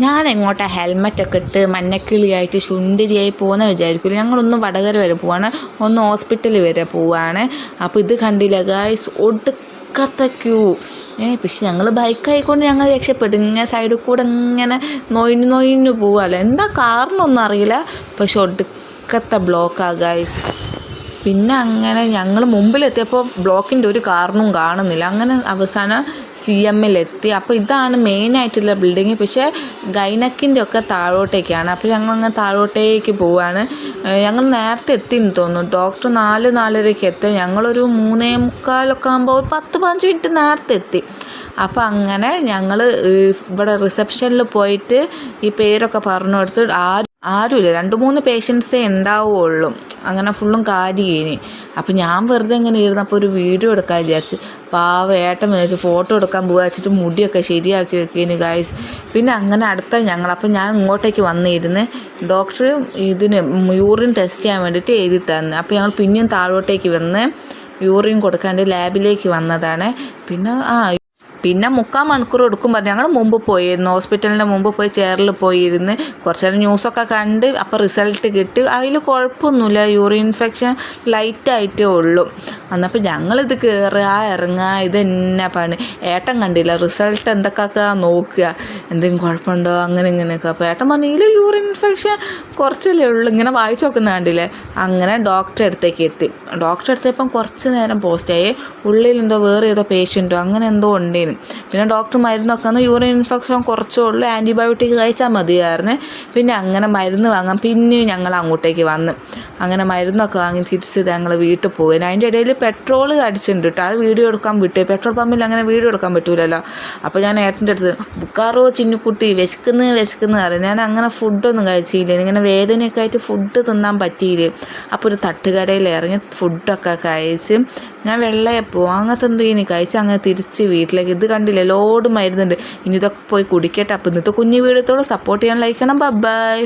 ഞാൻ എങ്ങോട്ടാ ഹെൽമെറ്റൊക്കെ ഇട്ട് മഞ്ഞക്കിളിയായിട്ട് ശുണ്ടരിയായി പോകുന്ന വിചാരിക്കില്ല. ഞങ്ങളൊന്ന് വടകര വരെ പോവാണ്, ഒന്ന് ഹോസ്പിറ്റൽ വരെ പോവാണ്. അപ്പോൾ ഇത് കണ്ടില്ല ഗായ്സ്, ഒടുക്കത്തെ ക്യൂ. പക്ഷെ ഞങ്ങൾ ബൈക്കായിക്കൊണ്ട് ഞങ്ങൾ രക്ഷപ്പെട്ടു. ഇങ്ങനെ സൈഡിൽ കൂടെ ഇങ്ങനെ നൊയിഞ്ഞു പോവാമല്ലോ, എന്താ കാരണമൊന്നും അറിയില്ല. പക്ഷെ ഒടുക്കത്തെ ബ്ലോക്കാണ് ഗായ്സ്. പിന്നെ അങ്ങനെ ഞങ്ങൾ മുമ്പിലെത്തിയപ്പോൾ ബ്ലോക്കിൻ്റെ ഒരു കാരണവും കാണുന്നില്ല. അങ്ങനെ അവസാനം CMലെത്തി. അപ്പോൾ ഇതാണ് മെയിനായിട്ടുള്ള ബിൽഡിങ്. പക്ഷേ ഗൈനക്കിൻ്റെ ഒക്കെ താഴോട്ടേക്കാണ്. അപ്പോൾ ഞങ്ങളങ്ങനെ താഴോട്ടേക്ക് പോവാണ്. ഞങ്ങൾ നേരത്തെ എത്തിയെന്ന് തോന്നുന്നു. ഡോക്ടർ 4-4:30 എത്തും. ഞങ്ങളൊരു 3:45 ആകുമ്പോൾ ഒരു 10-15 മിനിറ്റ് നേരത്തെ എത്തി. അപ്പോൾ അങ്ങനെ ഞങ്ങൾ ഇവിടെ റിസപ്ഷനിൽ പോയിട്ട് ഈ പേരൊക്കെ പറഞ്ഞു കൊടുത്ത് ആരുമില്ല, 2-3 പേഷ്യൻസേ ഉണ്ടാവുകയുള്ളൂ. അങ്ങനെ ഫുള്ളും കാര്യേനി. അപ്പോൾ ഞാൻ വെറുതെ ഇങ്ങനെ ഇരുന്നപ്പോൾ ഒരു വീഡിയോ എടുക്കാൻ വിചാരിച്ച്. ഏട്ടൻ വിചാരിച്ച് ഫോട്ടോ എടുക്കാൻ പോകാൻ വെച്ചിട്ട് മുടിയൊക്കെ ശരിയാക്കി വെക്കേന് ഗായ്സ്. പിന്നെ അങ്ങനെ അടുത്ത അപ്പോൾ ഞാൻ ഇങ്ങോട്ടേക്ക് വന്നിരുന്ന് ഡോക്ടർ ഇതിന് യൂറിൻ ടെസ്റ്റ് ചെയ്യാൻ വേണ്ടിയിട്ട് എഴുതി തന്നു. അപ്പോൾ ഞങ്ങൾ പിന്നെയും താഴോട്ടേക്ക് വന്ന് യൂറിൻ കൊടുക്കാണ്ട് ലാബിലേക്ക് വന്നതാണ്. പിന്നെ 3/4 മണിക്കൂർ എടുക്കും പറഞ്ഞു. ഞങ്ങൾ മുമ്പ് പോയിരുന്നു, ഹോസ്പിറ്റലിൻ്റെ മുമ്പ് പോയി ചെയറിൽ പോയിരുന്ന് കുറച്ച് നേരം ന്യൂസൊക്കെ കണ്ട്. അപ്പോൾ റിസൾട്ട് കിട്ടി. അതിൽ കുഴപ്പമൊന്നുമില്ല, യൂറിൻ ഇൻഫെക്ഷൻ ലൈറ്റായിട്ടേ ഉള്ളൂ. എന്നപ്പോൾ ഞങ്ങളിത് കയറുക ഇറങ്ങുക ഇത് തന്നെ പണി. ഏട്ടൻ കണ്ടില്ല, റിസൾട്ട് എന്തൊക്കെ നോക്കുക, എന്തെങ്കിലും കുഴപ്പമുണ്ടോ അങ്ങനെ ഇങ്ങനെയൊക്കെ. അപ്പോൾ ഏട്ടൻ പറഞ്ഞു ഇതിൽ യൂറിൻ ഇൻഫെക്ഷൻ കുറച്ചല്ലേ ഉള്ളൂ, ഇങ്ങനെ വായിച്ച് നോക്കുന്ന കണ്ടില്ലേ. അങ്ങനെ ഡോക്ടറെ അടുത്തേക്ക് എത്തി. ഡോക്ടറെ അടുത്തപ്പം കുറച്ച് നേരം പോസ്റ്റായി. ഉള്ളിൽ എന്തോ വേറെ ഏതോ പേഷ്യൻറ്റോ അങ്ങനെ എന്തോ ഉണ്ടേനും. പിന്നെ ഡോക്ടർ മരുന്നൊക്കെ വന്ന് യൂറിൻ ഇൻഫെക്ഷൻ കുറച്ചേ ഉള്ളൂ, ആൻറ്റിബയോട്ടിക് കഴിച്ചാൽ മതിയായിരുന്നു. പിന്നെ അങ്ങനെ മരുന്ന് വാങ്ങാൻ പിന്നെയും ഞങ്ങൾ അങ്ങോട്ടേക്ക് വന്ന് അങ്ങനെ മരുന്നൊക്കെ വാങ്ങി തിരിച്ച് ഞങ്ങൾ വീട്ടിൽ പോയി. അതിൻ്റെ ഇടയിൽ പെട്രോൾ അടിച്ചിട്ടുണ്ട് കേട്ടോ. അത് വീഡിയോ എടുക്കാൻ വിട്ടു. പെട്രോൾ പമ്പിൽ അങ്ങനെ വീഡിയോ എടുക്കാൻ പറ്റൂലല്ലോ. അപ്പോൾ ഞാൻ ഏട്ടൻ്റെ അടുത്ത് ബുക്കാറോ ചിന്നുക്കുട്ടി വിശക്കുന്നു അറിയാം. ഞാൻ അങ്ങനെ ഫുഡൊന്നും കഴിച്ചില്ല, ഇങ്ങനെ വേദനയൊക്കെ ആയിട്ട് ഫുഡ് തിന്നാൻ പറ്റിയില്ല. അപ്പോൾ ഒരു തട്ടുകടയിൽ ഇറങ്ങി ഫുഡൊക്കെ കഴിച്ച് ഞാൻ വെള്ളയപ്പോ അങ്ങനത്തെ എന്തോ ഇനി കഴിച്ച് അങ്ങനെ തിരിച്ച് വീട്ടിലേക്ക്. ഇത് കണ്ടില്ലേ, ലോഡ് മരുന്നുണ്ട്. ഇനി ഇതൊക്കെ പോയി കുടിക്കട്ടെ. അപ്പോൾ ഇന്നത്തെ കുഞ്ഞു വീഡിയോത്തോളം സപ്പോർട്ട് ചെയ്യാൻ ലൈക്ക് ചെയ്യണം. ബൈ.